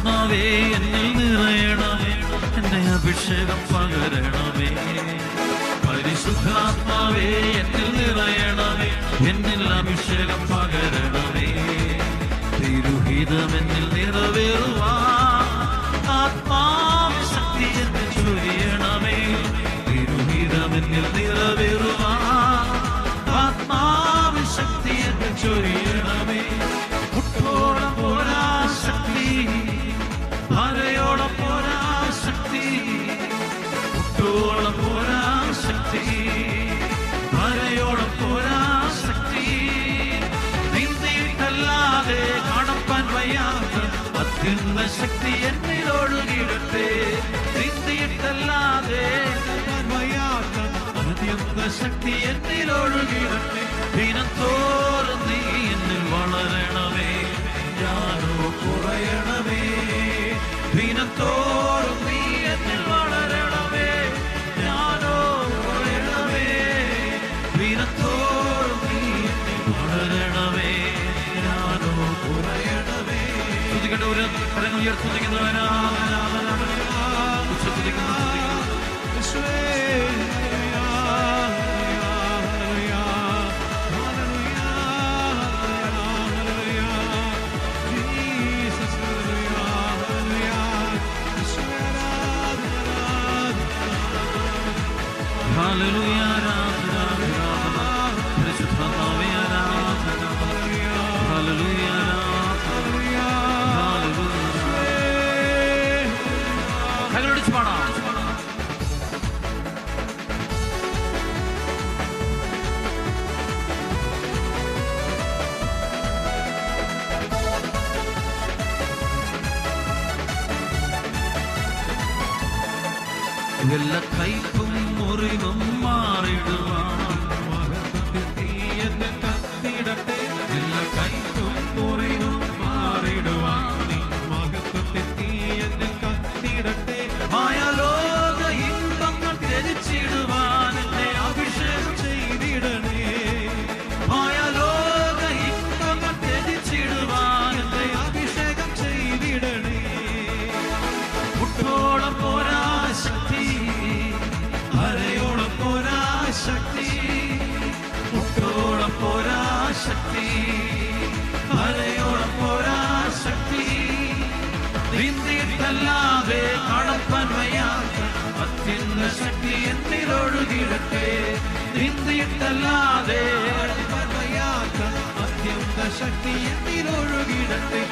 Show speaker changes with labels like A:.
A: പരിശുദ്ധാത്മാവേ എന്നിൽ നിറയണമേ, എന്നെ അഭിഷേകം പകരണമേ. പരിശുദ്ധാത്മാവേ എന്നിൽ നിറയണമേ, എന്നിൽ അഭിഷേകം പകരണമേ. തിരുഹിതം എന്നിൽ നിറവേറുവാൻ ആത്മാവ് ശക്തി എന്നിൽ ചൊരിയണമേ. തിരുഹിതം എന്നിൽ നിറവേറുവാൻ ആത്മാവ് ശക്തി എന്നിൽ ചൊരിയണമേ. മുട്ടോളം പോരാ ശക്തി, അരയോളം പോരാ ശക്തി. മുട്ടോളം പോരാ ശക്തി, അരയോളം പോരാ ശക്തി. നീന്തിയിട്ടല്ലാതെ കാണപ്പാൻ വയ്യാത്ത അത്യുന്ന ശക്തി എന്നിലൊഴുകിടട്ടെ. നീന്തിയിട്ടല്ലാതെ വയ്യാത്ത അത്യുന്ന ശക്തി എന്നിലൊഴുകിടട്ടെ. ദിനത്തോറും നീ എന്നിൽ വളരണമേ, ഞാനോ കുറയണമേ. ദിനത്തോറും നീ എന്നിൽ വളരണമേ, ഞാനോ കുറയണമേ. ദിനത്തോറും നീ എന്നിൽ വളരണമേ, ഞാനോ കുറയണമേ. സ്തുതിക്കട്ടെ, ഒരു കരങ്ങൾ ഉയർത്തുന്നവനാ. ഹല്ലേലൂയ, ആരാധന, പരിശുദ്ധാത്മാവേ ആരാധന. ഹല്ലേലൂയ, ആരാധന, ഹല്ലേലൂയ. കൈകളടിച്ച് പാടാം. എല്ലാ കൈപ്പും മുറിവും മാറിടുവാൻ തീയെന്ന് കത്തിടട്ടെ. എല്ലാ കൈപ്പും മുറിവും മാറിടുവാൻ മഹത്വത്തെ തീയെന്ന് കത്തിടട്ടെ. മായാലോക ഇമ്പങ്ങൾ ത്യജിച്ചിടുവാൻ എന്നെ അഭിഷേകം ചെയ്തിടണേ. മായാലോക ഇമ്പങ്ങൾ ത്യജിച്ചിടുവാൻ എന്നെ അഭിഷേകം ചെയ്തിടണേ. മുട്ടോളം പോരാ ശക്തി, അരയോളം പോരാ ശക്തി. മുട്ടോളം പോരാ ശക്തി, അരയോളം പോരാ ശക്തി. നീന്തിയിട്ടല്ലാതെ കടപ്പാൻ വയ്യാത്ത അത്യുന്ന ശക്തി എന്നിലൊഴുകിടട്ടെ. നീന്തിയിട്ടല്ലാതെ കടപ്പാൻ വയ്യാത്ത അത്യുന്ന ശക്തി എന്നിലൊഴുകിടട്ടെ.